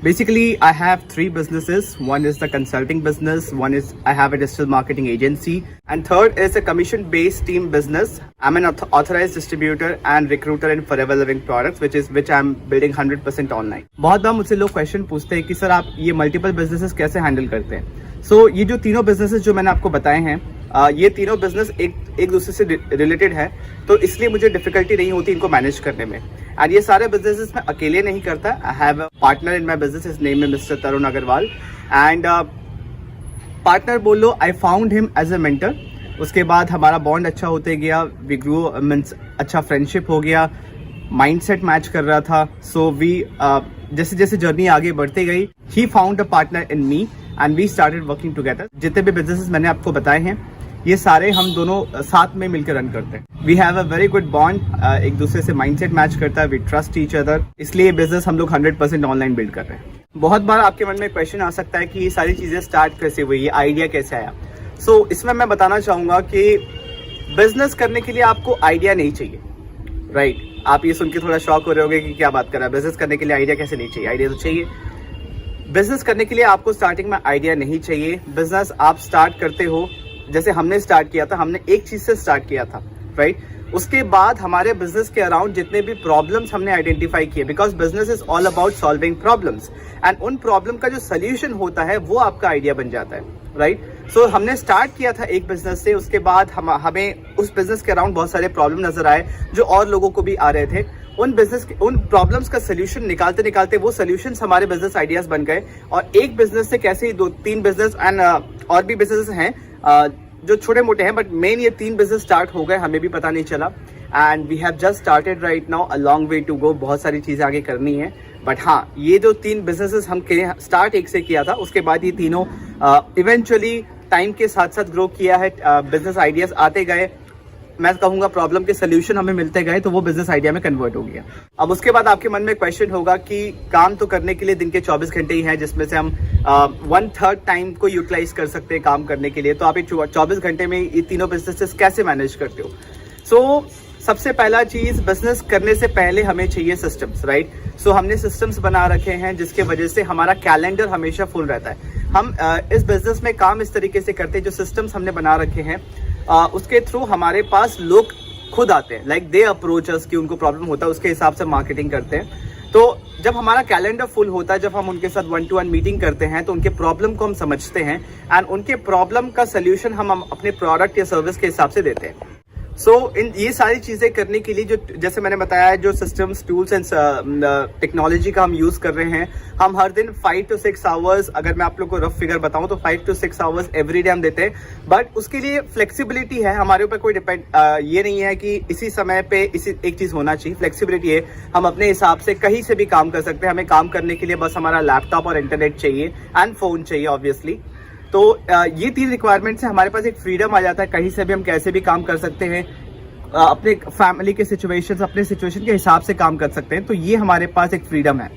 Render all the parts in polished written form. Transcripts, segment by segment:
Basically, I have three businesses. One is the consulting business. One is I have a digital marketing agency. And third is a commission-based team business. I'm an authorized distributor and recruiter in Forever Living Products, which I'm building 100% online. बहुत बार मुझसे लोग question पूछते हैं कि sir आप ये multiple businesses कैसे handle करते हैं। सो ये जो तीनों बिजनेसेस जो मैंने आपको बताए हैं, ये तीनों बिजनेस एक दूसरे से रिलेटेड है, तो इसलिए मुझे डिफिकल्टी नहीं होती इनको मैनेज करने में। एंड ये सारे बिजनेसेस मैं अकेले नहीं करता। I have a partner in my business, his name है mister Tarun Agarwal. And partner बोल लो, I found him as a mentor. उसके बाद हमारा बॉन्ड अच्छा होते गया, वी ग्रू, मीन्स अच्छा फ्रेंडशिप हो गया, माइंडसेट मैच कर रहा था। सो वी जैसे जैसे जर्नी आगे बढ़ती गई, he found a partner in me and we started working together. जितने भी बिजनेसेस मैंने आपको बताए हैं, ये सारे हम दोनों साथ में मिलकर रन करते हैं। We have a very good bond, एक दूसरे से माइंडसेट मैच करता है, वी ट्रस्ट ईच अदर, इसलिए बिजनेस हम लोग 100% ऑनलाइन बिल्ड कर रहे हैं। बहुत बार आपके मन में क्वेश्चन आ सकता है कि ये सारी चीजें स्टार्ट कैसे हुई, ये आइडिया कैसे आया। सो इसमें मैं बताना चाहूंगा कि बिजनेस करने के लिए आपको आइडिया नहीं चाहिए, राइट? आप ये सुन के थोड़ा शॉक हो रहे होगे कि क्या बात कर रहा है, बिजनेस करने के लिए आइडिया कैसे नहीं चाहिए? आइडिया तो चाहिए। बिजनेस करने के लिए आपको स्टार्टिंग में आइडिया नहीं चाहिए। बिजनेस आप स्टार्ट करते हो, जैसे हमने स्टार्ट किया था, हमने एक चीज से स्टार्ट किया था, राइट? उसके बाद हमारे बिजनेस के अराउंड जितने भी प्रॉब्लम्स हमने आइडेंटिफाई किए, because business is all about solving problems, and उन प्रॉब्लम का जो सोल्यूशन होता है वो आपका आइडिया बन जाता है, राइट? सो हमने स्टार्ट किया था एक बिजनेस से, उसके बाद हमें उस बिजनेस के अराउंड बहुत सारे प्रॉब्लम नजर आए जो और लोगों को भी आ रहे थे। उन प्रॉब्लम्स का सोल्यूशन निकालते निकालते वो सोल्यूशंस हमारे बिजनेस आइडियाज बन गए, और एक बिजनेस से कैसे ही 2-3 बिजनेस एंड और भी बिजनेस हैं जो छोटे मोटे हैं, बट मेन ये 3 बिजनेस स्टार्ट हो गए, हमें भी पता नहीं चला। And we have just started right now, a long way to go, बहुत सारी चीजें आगे करनी है। बट हाँ, ये जो 3 बिजनेसेस हम स्टार्ट एक से किया था, उसके बाद ये तीनों इवेंचुअली टाइम के साथ साथ ग्रो किया है। बिजनेस आइडियाज आते गए, मैं कहूंगा प्रॉब्लम के सोल्यूशन हमें मिलते गए, तो वो बिजनेस आइडिया में कन्वर्ट हो गया। अब उसके बाद आपके मन में क्वेश्चन होगा कि काम तो करने के लिए दिन के 24 घंटे ही हैं, जिसमें से हम 1/3 टाइम को यूटिलाइज कर सकते हैं काम करने के लिए। तो आप 24 घंटे में ये तीनों बिजनेसेस कैसे मैनेज करते हो? सो सबसे पहला चीज, बिजनेस करने से पहले हमें चाहिए सिस्टम्स, राइट? सो हमने सिस्टम्स बना रखे हैं जिसके वजह से हमारा कैलेंडर हमेशा फुल रहता है। हम इस बिजनेस में काम इस तरीके से करते हैं, जो सिस्टम्स हमने बना रखे हैं उसके थ्रू हमारे पास लोग खुद आते हैं, लाइक दे अप्रोच अस, कि उनको प्रॉब्लम होता है, उसके हिसाब से मार्केटिंग करते हैं। तो जब हमारा कैलेंडर फुल होता है, जब हम उनके साथ 1-to-1 मीटिंग करते हैं, तो उनके प्रॉब्लम को हम समझते हैं एंड उनके प्रॉब्लम का सोल्यूशन हम अपने प्रोडक्ट या सर्विस के हिसाब से देते हैं। सो इन ये सारी चीजें करने के लिए जो, जैसे मैंने बताया, जो सिस्टम्स, टूल्स एंड टेक्नोलॉजी का हम यूज कर रहे हैं, हम हर दिन 5 to 6 आवर्स, अगर मैं आप लोग को रफ फिगर बताऊं तो 5 to 6 आवर्स एवरी डे हम देते हैं। बट उसके लिए फ्लेक्सिबिलिटी है, हमारे ऊपर कोई डिपेंड ये नहीं है कि इसी समय पे इसी एक चीज होना चाहिए। फ्लेक्सिबिलिटी है, हम अपने हिसाब से कहीं से भी काम कर सकते हैं। हमें काम करने के लिए बस हमारा लैपटॉप और इंटरनेट चाहिए एंड फोन चाहिए ऑब्वियसली। तो ये 3 रिक्वायरमेंट से हमारे पास एक फ्रीडम आ जाता है, कहीं से भी हम कैसे भी काम कर सकते हैं, अपने फैमिली के सिचुएशंस, अपने सिचुएशन के हिसाब से काम कर सकते हैं। तो ये हमारे पास एक फ्रीडम है।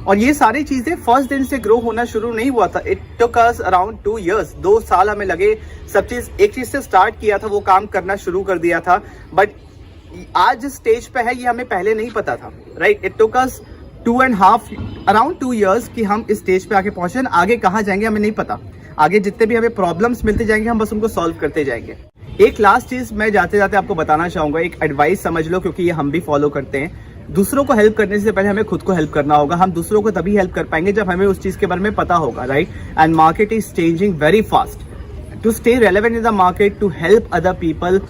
और ये सारी चीजें फर्स्ट दिन से ग्रो होना शुरू नहीं हुआ था। It took us around 2 years, 2 साल हमें लगे। सब चीज एक चीज से स्टार्ट किया था, वो काम करना शुरू कर दिया था, बट आज जिस स्टेज पे है ये हमें पहले नहीं पता था, right? It took us 2 years कि हम इस स्टेज पे आके पहुंचे। आगे कहाँ जाएंगे हमें नहीं पता, आगे जितने भी हमें प्रॉब्लम्स मिलते जाएंगे हम बस उनको सॉल्व करते जाएंगे। एक लास्ट चीज मैं जाते जाते आपको बताना चाहूंगा, एक एडवाइस समझ लो, क्योंकि ये हम भी फॉलो करते हैं। दूसरों को हेल्प करने से पहले हमें खुद को हेल्प करना होगा। हम दूसरों को तभी हेल्प कर पाएंगे जब हमें उस चीज के बारे में पता होगा, right? And market is changing very fast. To stay relevant in the market, to help other people,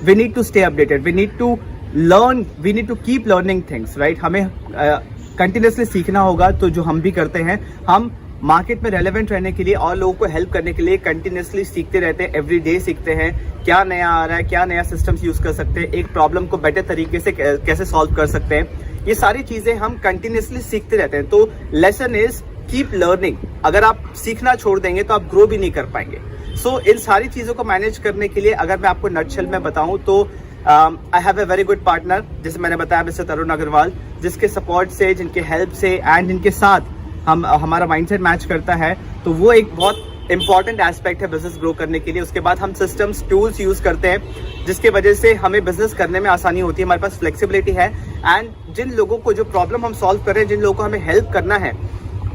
we need to stay updated, we need to learn, we need to keep learning things, right? हमें continuously सीखना होगा। तो जो हम भी करते हैं, हम मार्केट में रेलेवेंट रहने के लिए और लोगों को हेल्प करने के लिए कंटिन्यूसली सीखते रहते हैं। एवरी डे सीखते हैं, क्या नया आ रहा है, क्या नया सिस्टम्स यूज कर सकते हैं, एक प्रॉब्लम को बेटर तरीके से कैसे सॉल्व कर सकते हैं। ये सारी चीजें हम कंटिन्यूसली सीखते रहते हैं। तो लेसन इज कीप लर्निंग। अगर आप सीखना छोड़ देंगे तो आप ग्रो भी नहीं कर पाएंगे। सो इन सारी चीजों को मैनेज करने के लिए अगर मैं आपको नटशेल में बताऊं तो आई have a very good partner, जैसे मैंने बताया, मिस्टर तरुण अग्रवाल, जिसके सपोर्ट से, जिनके हेल्प से एंड जिनके साथ हमारा माइंडसेट मैच करता है। तो वो एक बहुत इंपॉर्टेंट एस्पेक्ट है बिजनेस ग्रो करने के लिए। उसके बाद हम सिस्टम्स, टूल्स यूज करते हैं जिसके वजह से हमें बिजनेस करने में आसानी होती है, हमारे पास फ्लेक्सिबिलिटी है। एंड जिन लोगों को जो प्रॉब्लम हम सॉल्व कर रहे हैं, जिन लोगों को हमें हेल्प करना है,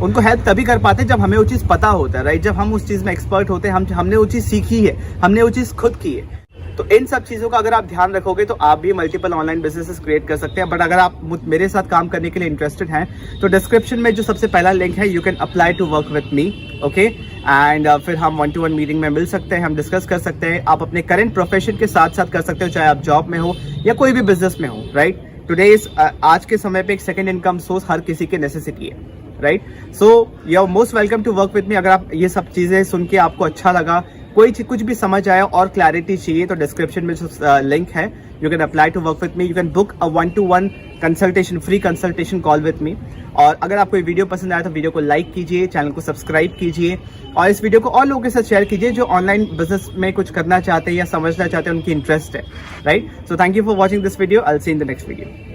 उनको हेल्प तभी कर पाते हैं जब हमें वो चीज़ पता होता है, राइट। जब हम उस चीज़ में एक्सपर्ट होते हैं, हमने वो चीज़ सीखी है, हमने वो चीज़ खुद की है। तो इन सब चीज़ों का अगर आप ध्यान रखोगे तो आप भी मल्टीपल ऑनलाइन बिजनेसेस क्रिएट कर सकते हैं। बट अगर आप मेरे साथ काम करने के लिए इंटरेस्टेड हैं तो डिस्क्रिप्शन में जो सबसे पहला लिंक है, you can apply to work with me, okay. And फिर हम 1-to-1 मीटिंग में मिल सकते हैं, हम डिस्कस कर सकते हैं। आप अपने करंट प्रोफेशन के साथ साथ कर सकते हो, चाहे आप जॉब में हो या कोई भी बिजनेस में हो, राइट। टुडे आज के समय पे एक सेकेंड इनकम सोर्स हर किसी की नेसेसिटी है, right. So you are most welcome to work with me. अगर आप ये सब चीज़ें सुन के आपको अच्छा लगा, कुछ भी समझ आया और क्लैरिटी चाहिए, तो डिस्क्रिप्शन में जो लिंक है, you can apply to work with me. You can book a 1-to-1 consultation, free consultation call with me. और अगर आपको ये वीडियो पसंद आया तो वीडियो को लाइक कीजिए, चैनल को सब्सक्राइब कीजिए और इस वीडियो को और लोगों के साथ शेयर कीजिए जो ऑनलाइन बिजनेस में कुछ करना चाहते हैं या समझना चाहते हैं, उनकी इंटरेस्ट है, right. So thank you for watching this video. I will see in the next video.